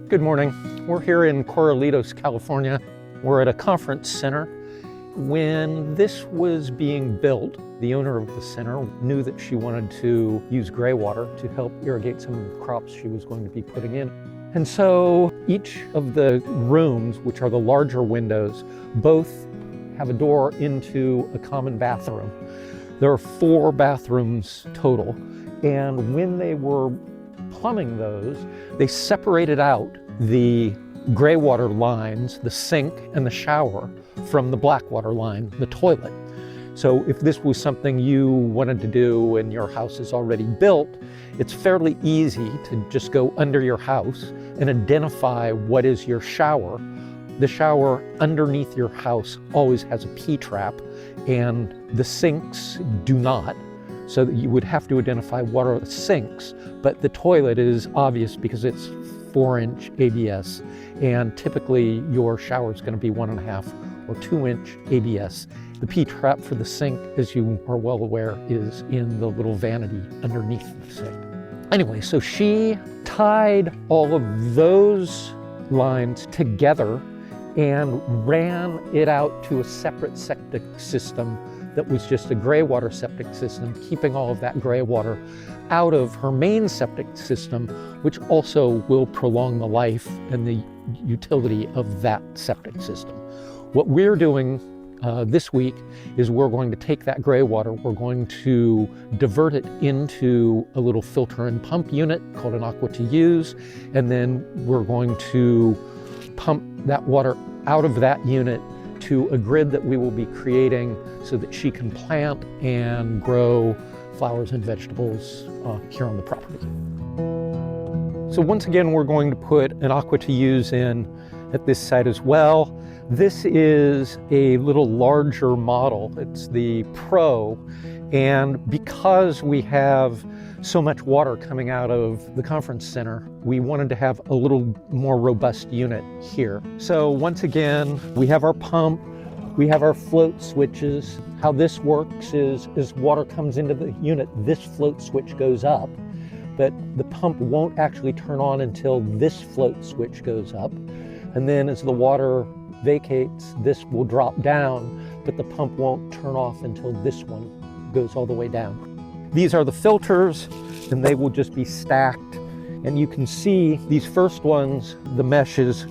Good morning. We're here in Corralitos, California. We're at a conference center. When this was being built, the owner of the center knew that she wanted to use Graywater to help irrigate some of the crops she was going to be putting in. And so each of the rooms, which are the larger windows, both have a door into a common bathroom. There are 4 bathrooms total. And when they were plumbing those, they separated out the Graywater lines, the sink and the shower, from the Blackwater line, the toilet. So if this was something you wanted to do and your house is already built, it's fairly easy to just go under your house and identify what is your shower. The shower underneath your house always has a P-trap, and the sinks do not. So that you would have to identify what are the sinks, but the toilet is obvious because it's 4-inch ABS, and typically your shower is going to be 1.5 or 2-inch ABS. The P-trap for the sink, as you are well aware, is in the little vanity underneath the sink. Anyway, so she tied all of those lines together and ran it out to a separate septic system that was just a Graywater septic system, keeping all of that gray water out of her main septic system, which also will prolong the life and the utility of that septic system. What we're doing this week is we're going to take that gray water, we're going to divert it into a little filter and pump unit called an aqua to use, and then we're going to pump that water out of that unit to a grid that we will be creating so that she can plant and grow flowers and vegetables here on the property. So once again, we're going to put an aqua to use in at this site as well. This is a little larger model. It's the Pro, and because we have so much water coming out of the conference center, we wanted to have a little more robust unit here. So once again, we have our pump, we have our float switches. How this works is as water comes into the unit, this float switch goes up, but the pump won't actually turn on until this float switch goes up. And then as the water vacates, this will drop down, but the pump won't turn off until this one goes all the way down. These are the filters, and they will just be stacked. And you can see these first ones, the mesh is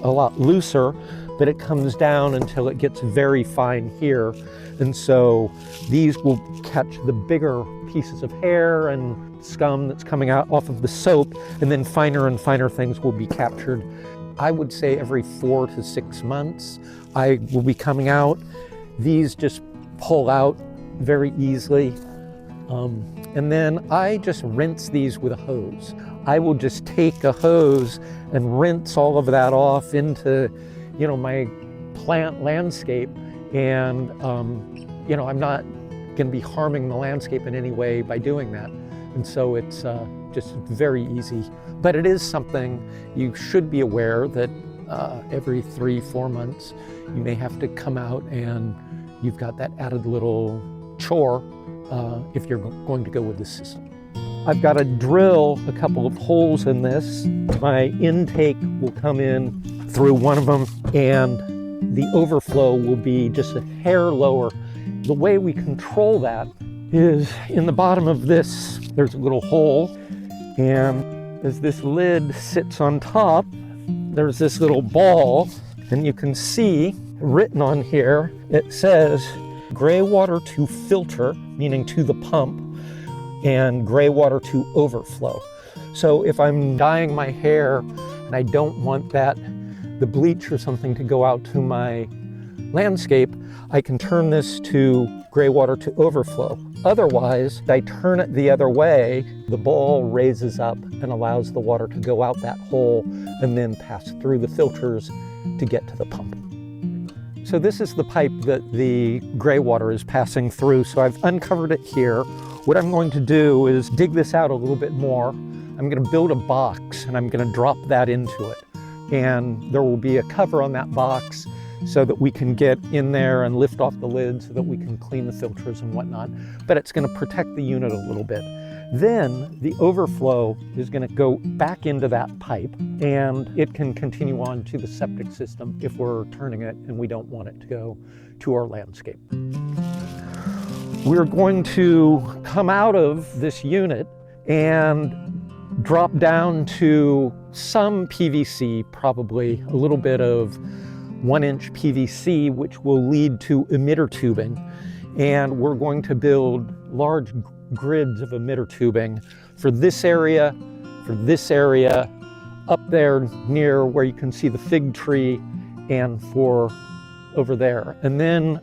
a lot looser, but it comes down until it gets very fine here. And so these will catch the bigger pieces of hair and scum that's coming out off of the soap, and then finer and finer things will be captured. I would say every 4 to 6 months, I will be coming out. These just pull out very easily. And then I just rinse these with a hose. I will just take a hose and rinse all of that off into, my plant landscape. And, I'm not going to be harming the landscape in any way by doing that. And so it's just very easy. But it is something you should be aware that every 3-4 months, you may have to come out and you've got that added little chore if you're going to go with this system. I've got to drill a couple of holes in this. My intake will come in through one of them, and the overflow will be just a hair lower. The way we control that is in the bottom of this, there's a little hole, and as this lid sits on top, there's this little ball, and you can see written on here, it says Graywater to filter, meaning to the pump, and Graywater to overflow. So if I'm dyeing my hair and I don't want the bleach or something to go out to my landscape, I can turn this to Graywater to overflow. Otherwise, I turn it the other way, the ball raises up and allows the water to go out that hole and then pass through the filters to get to the pump. So this is the pipe that the Graywater is passing through. So I've uncovered it here. What I'm going to do is dig this out a little bit more. I'm going to build a box and I'm going to drop that into it. And there will be a cover on that box so that we can get in there and lift off the lid so that we can clean the filters and whatnot. But it's going to protect the unit a little bit. Then the overflow is going to go back into that pipe, and it can continue on to the septic system if we're turning it and we don't want it to go to our landscape. We're going to come out of this unit and drop down to some PVC, probably a little bit of 1-inch PVC, which will lead to emitter tubing. And we're going to build large grids of emitter tubing for this area, up there near where you can see the fig tree, and for over there. And then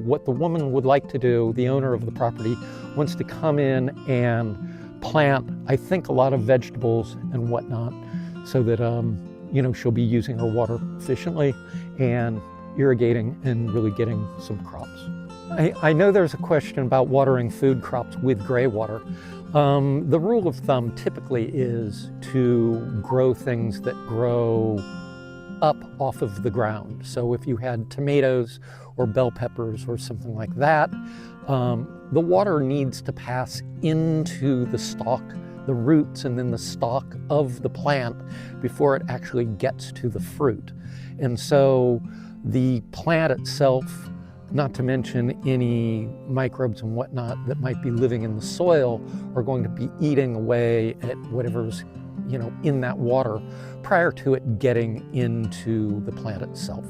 what the woman would like to do, the owner of the property, wants to come in and plant, I think, a lot of vegetables and whatnot, so that she'll be using her water efficiently and irrigating and really getting some crops. I know there's a question about watering food crops with Graywater. The rule of thumb typically is to grow things that grow up off of the ground. So if you had tomatoes or bell peppers or something like that, the water needs to pass into the stalk, the roots, and then the stalk of the plant before it actually gets to the fruit. And so the plant itself, not to mention any microbes and whatnot that might be living in the soil, are going to be eating away at whatever's in that water prior to it getting into the plant itself.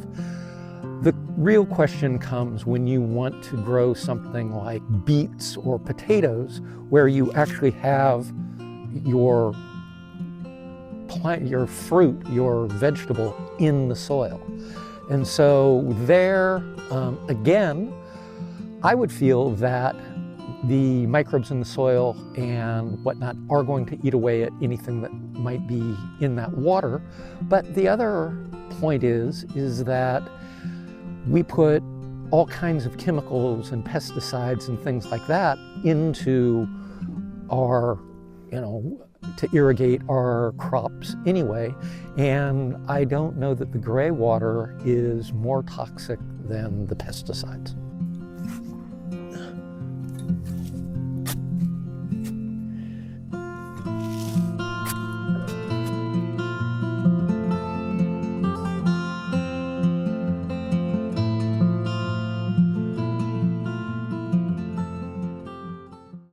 The real question comes when you want to grow something like beets or potatoes, where you actually have your plant, your fruit, your vegetable in the soil. And so there, again, I would feel that the microbes in the soil and whatnot are going to eat away at anything that might be in that water. But the other point is that we put all kinds of chemicals and pesticides and things like that into our, to irrigate our crops anyway. And I don't know that the Graywater is more toxic than the pesticides.